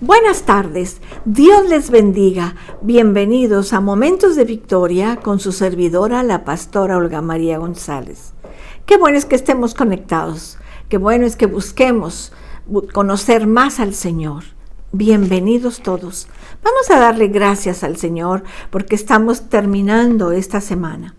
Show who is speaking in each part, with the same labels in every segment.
Speaker 1: Buenas tardes, Dios les bendiga. Bienvenidos a Momentos de Victoria con su servidora, la pastora Olga María González. Qué bueno es que estemos conectados, qué bueno es que busquemos conocer más al Señor. Bienvenidos todos. Vamos a darle gracias al Señor porque estamos terminando esta semana.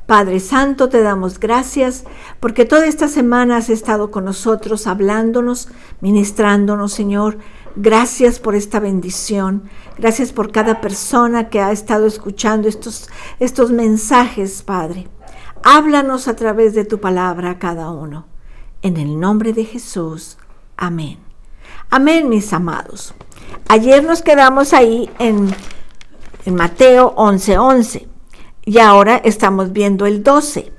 Speaker 1: Padre Santo, te damos gracias porque toda esta semana has estado con nosotros, hablándonos, ministrándonos, Señor. Gracias por esta bendición. Gracias por cada persona que ha estado escuchando estos mensajes, Padre. Háblanos a través de tu palabra a cada uno. En el nombre de Jesús. Amén. Amén, mis amados. Ayer nos quedamos ahí en Mateo 11:11 y ahora estamos viendo el 12.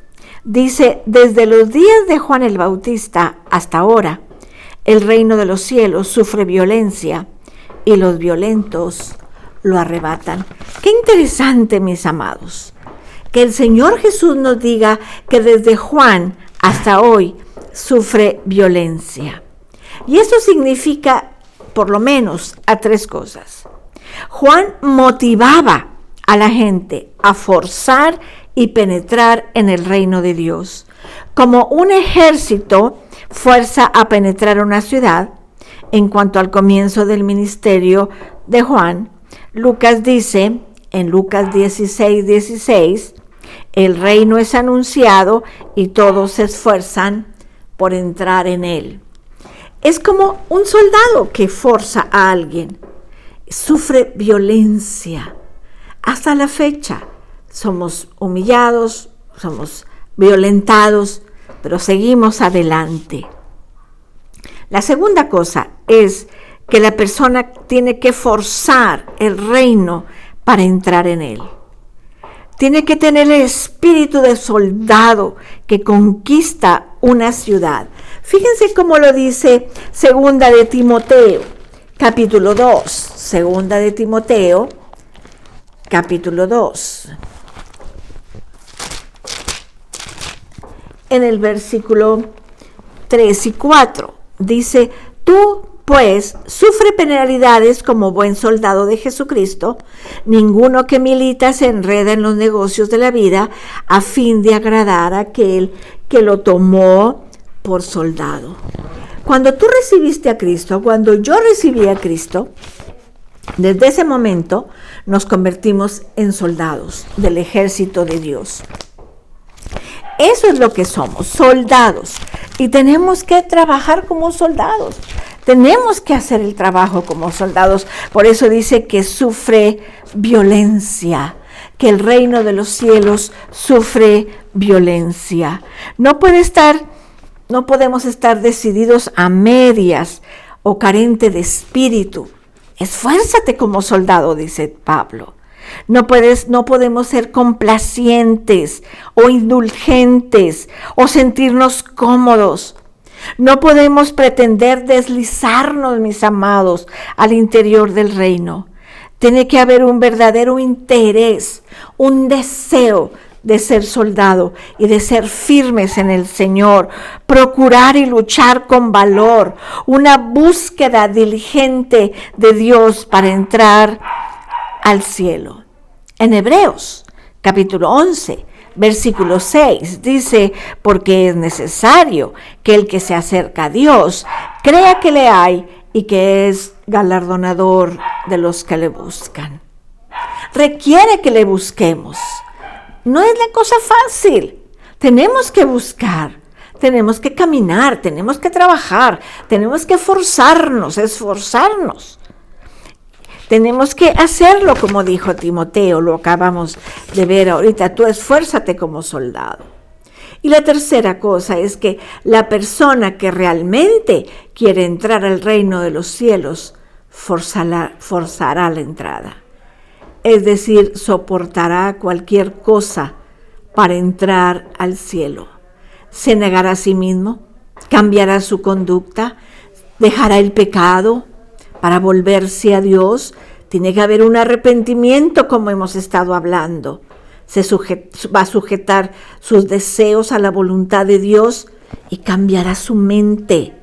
Speaker 1: Dice, desde los días de Juan el Bautista hasta ahora, el reino de los cielos sufre violencia y los violentos lo arrebatan. Qué interesante, mis amados, que el Señor Jesús nos diga que desde Juan hasta hoy sufre violencia. Y eso significa, por lo menos, a tres cosas. Juan motivaba a la gente a forzar y penetrar en el reino de Dios. Como un ejército fuerza a penetrar una ciudad. En cuanto al comienzo del ministerio de Juan, Lucas dice, en Lucas 16:16, el reino es anunciado y todos se esfuerzan por entrar en él. Es como un soldado que forza a alguien. Sufre violencia. Hasta la fecha somos humillados, somos violentados, pero seguimos adelante. La segunda cosa es que la persona tiene que forzar el reino para entrar en él. Tiene que tener el espíritu de soldado que conquista una ciudad. Fíjense cómo lo dice Segunda de Timoteo, capítulo 2. Segunda de Timoteo, capítulo 2. En el versículo 3 y 4, dice, tú pues sufre penalidades como buen soldado de Jesucristo. Ninguno que milita se enreda en los negocios de la vida a fin de agradar a aquel que lo tomó por soldado. Cuando tú recibiste a Cristo, cuando yo recibí a Cristo, desde ese momento nos convertimos en soldados del ejército de Dios. Eso es lo que somos, soldados. Y tenemos que trabajar como soldados. Tenemos que hacer el trabajo como soldados. Por eso dice que sufre violencia, que el reino de los cielos sufre violencia. No podemos estar decididos a medias o carente de espíritu. Esfuérzate como soldado, dice Pablo. No podemos ser complacientes o indulgentes o sentirnos cómodos. No podemos pretender deslizarnos, mis amados, al interior del reino. Tiene que haber un verdadero interés, un deseo de ser soldado y de ser firmes en el Señor, procurar y luchar con valor, una búsqueda diligente de Dios para entrar al cielo. En Hebreos, capítulo 11, versículo 6, dice, porque es necesario que el que se acerca a Dios crea que le hay y que es galardonador de los que le buscan. Requiere que le busquemos. No es la cosa fácil. Tenemos que buscar, tenemos que caminar, tenemos que trabajar, tenemos que esforzarnos. Tenemos que hacerlo como dijo Timoteo, lo acabamos de ver ahorita, tú esfuérzate como soldado. Y la tercera cosa es que la persona que realmente quiere entrar al reino de los cielos forzará la entrada. Es decir, soportará cualquier cosa para entrar al cielo. Se negará a sí mismo, cambiará su conducta, dejará el pecado para volverse a Dios. Tiene que haber un arrepentimiento, como hemos estado hablando. Va a sujetar sus deseos a la voluntad de Dios y cambiará su mente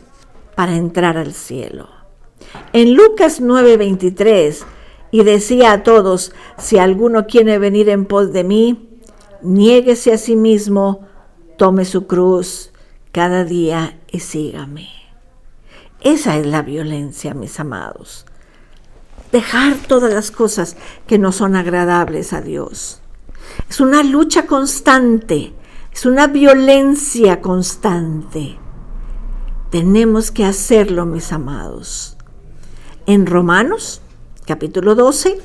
Speaker 1: para entrar al cielo. en Lucas 9:23, y decía a todos: si alguno quiere venir en pos de mí, niéguese a sí mismo, tome su cruz cada día y sígame. Esa es la violencia, mis amados. Dejar todas las cosas que no son agradables a Dios. Es una lucha constante, es una violencia constante. Tenemos que hacerlo, mis amados. En Romanos, capítulo 12,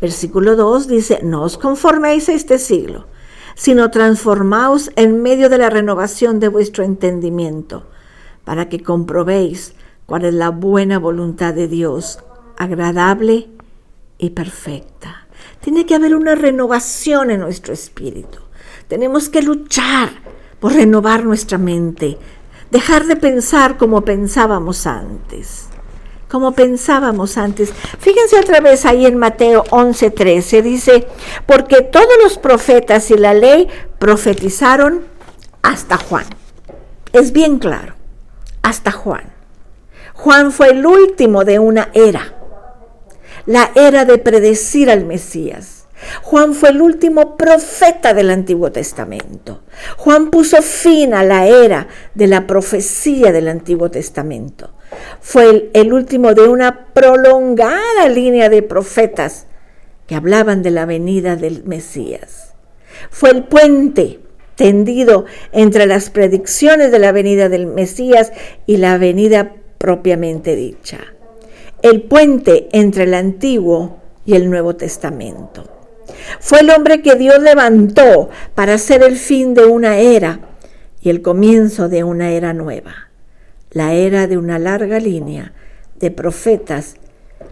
Speaker 1: versículo 2, dice: no os conforméis a este siglo, sino transformaos en medio de la renovación de vuestro entendimiento, para que comprobéis cuál es la buena voluntad de Dios, agradable y perfecta. Tiene que haber una renovación en nuestro espíritu. Tenemos que luchar por renovar nuestra mente, dejar de pensar como pensábamos antes. Fíjense otra vez ahí en Mateo 11:13, dice: porque todos los profetas y la ley profetizaron hasta Juan. Es bien claro, hasta Juan. Juan fue el último de una era, la era de predecir al Mesías. Juan fue el último profeta del Antiguo Testamento. Juan puso fin a la era de la profecía del Antiguo Testamento. Fue el último de una prolongada línea de profetas que hablaban de la venida del Mesías. Fue el puente tendido entre las predicciones de la venida del Mesías y la venida propiamente dicha. El puente entre el Antiguo y el Nuevo Testamento. Fue el hombre que Dios levantó para hacer el fin de una era y el comienzo de una era nueva. La era de una larga línea de profetas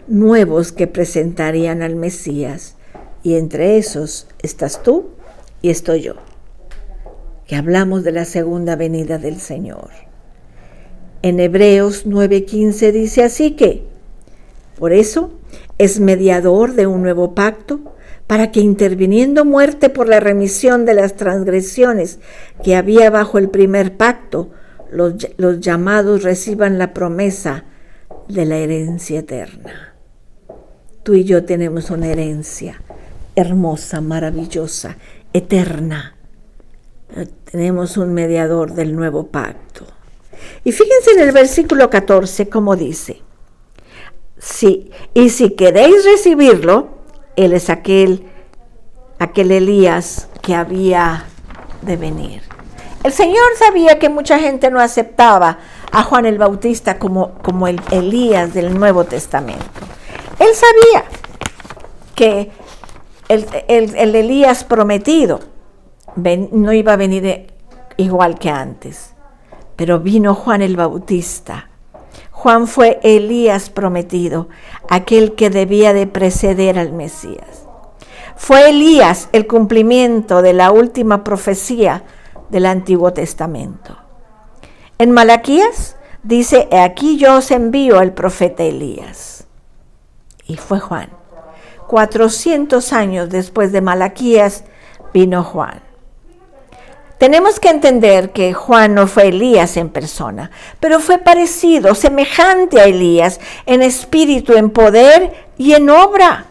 Speaker 1: nuevos que presentarían al Mesías. Y entre esos estás tú y estoy yo, que hablamos de la segunda venida del Señor. En Hebreos 9:15 dice así que, por eso es mediador de un nuevo pacto, para que interviniendo muerte por la remisión de las transgresiones que había bajo el primer pacto, los llamados reciban la promesa de la herencia eterna. Tú y yo tenemos una herencia hermosa, maravillosa, eterna. Tenemos un mediador del nuevo pacto. Y fíjense en el versículo 14 cómo dice: y si queréis recibirlo, él es aquel Elías que había de venir. El Señor sabía que mucha gente no aceptaba a Juan el Bautista como el Elías del Nuevo Testamento. Él sabía que el Elías prometido no iba a venir igual que antes, pero vino Juan el Bautista. Juan fue Elías prometido, aquel que debía de preceder al Mesías. Fue Elías el cumplimiento de la última profecía del Antiguo Testamento. En Malaquías dice: he aquí yo os envío al profeta Elías. Y fue Juan. 400 años después de Malaquías vino Juan. Tenemos que entender que Juan no fue Elías en persona, pero fue parecido, semejante a Elías, en espíritu, en poder y en obra.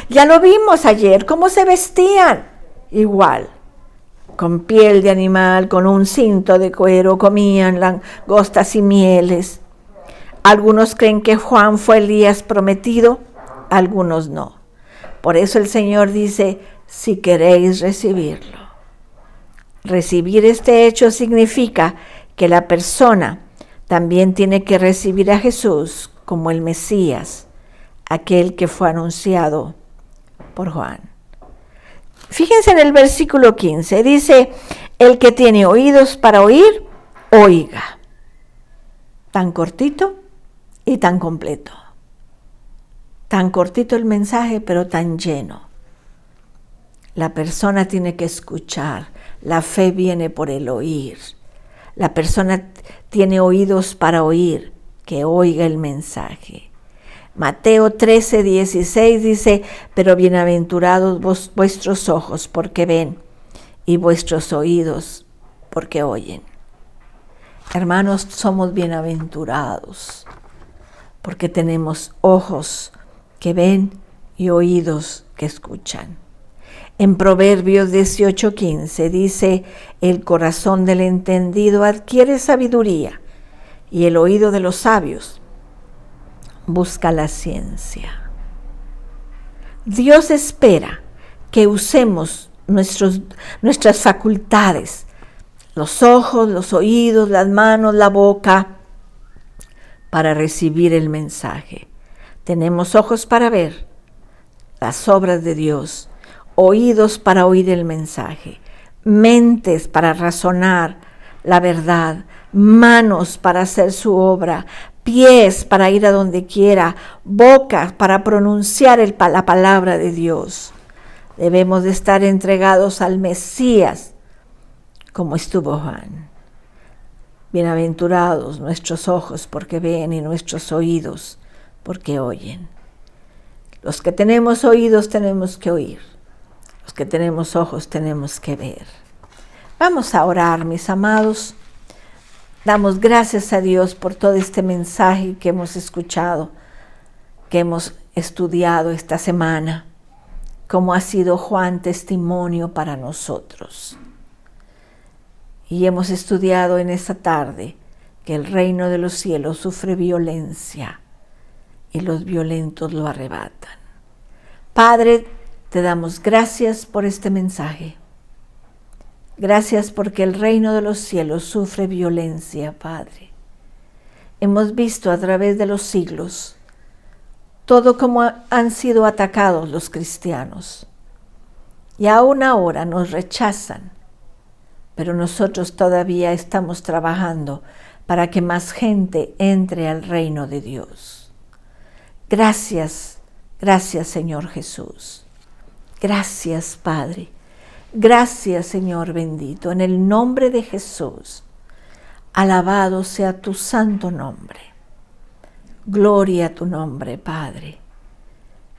Speaker 1: Ya lo vimos ayer, cómo se vestían igual, con piel de animal, con un cinto de cuero, comían langostas y mieles. Algunos creen que Juan fue Elías prometido, algunos no. Por eso el Señor dice: si queréis recibirlo. Recibir este hecho significa que la persona también tiene que recibir a Jesús como el Mesías, aquel que fue anunciado por Juan. Fíjense en el versículo 15, dice: el que tiene oídos para oír, oiga. Tan cortito y tan completo. Tan cortito el mensaje, pero tan lleno. La persona tiene que escuchar. La fe viene por el oír. La persona tiene oídos para oír, que oiga el mensaje. Mateo 13:16 dice: pero bienaventurados vuestros ojos porque ven, y vuestros oídos porque oyen. Hermanos, somos bienaventurados. porque tenemos ojos que ven y oídos que escuchan. En Proverbios 18:15 dice, el corazón del entendido adquiere sabiduría y el oído de los sabios busca la ciencia. Dios espera que usemos nuestras facultades, los ojos, los oídos, las manos, la boca, para recibir el mensaje. Tenemos ojos para ver las obras de Dios, oídos para oír el mensaje, mentes para razonar la verdad, manos para hacer su obra, pies para ir a donde quiera, boca para pronunciar la palabra de Dios. Debemos de estar entregados al Mesías, como estuvo Juan. Bienaventurados nuestros ojos porque ven y nuestros oídos porque oyen. Los que tenemos oídos tenemos que oír. Los que tenemos ojos tenemos que ver. Vamos a orar, mis amados. Damos gracias a Dios por todo este mensaje que hemos escuchado, que hemos estudiado esta semana, como ha sido Juan testimonio para nosotros. Y hemos estudiado en esta tarde que el reino de los cielos sufre violencia y los violentos lo arrebatan. Padre, te damos gracias por este mensaje. Gracias porque el reino de los cielos sufre violencia, Padre. Hemos visto a través de los siglos todo cómo han sido atacados los cristianos. Y aún ahora nos rechazan, pero nosotros todavía estamos trabajando para que más gente entre al reino de Dios. Gracias, gracias Señor Jesús. Gracias Padre. Gracias Señor bendito. En el nombre de Jesús, alabado sea tu santo nombre. Gloria a tu nombre, Padre.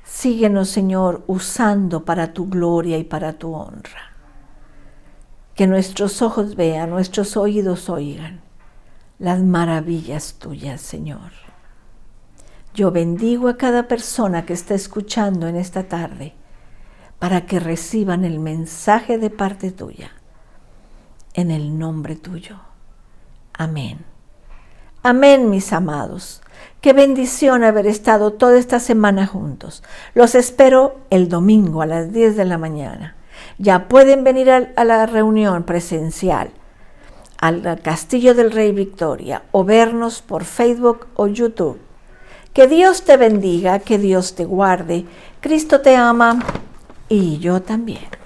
Speaker 1: Síguenos, Señor, usando para tu gloria y para tu honra. Que nuestros ojos vean, nuestros oídos oigan las maravillas tuyas, Señor. Yo bendigo a cada persona que está escuchando en esta tarde para que reciban el mensaje de parte tuya, en el nombre tuyo. Amén. Amén, mis amados. Qué bendición haber estado toda esta semana juntos. Los espero el domingo a las 10 de la mañana. Ya pueden venir a la reunión presencial al Castillo del Rey Victoria o vernos por Facebook o YouTube. Que Dios te bendiga, que Dios te guarde. Cristo te ama y yo también.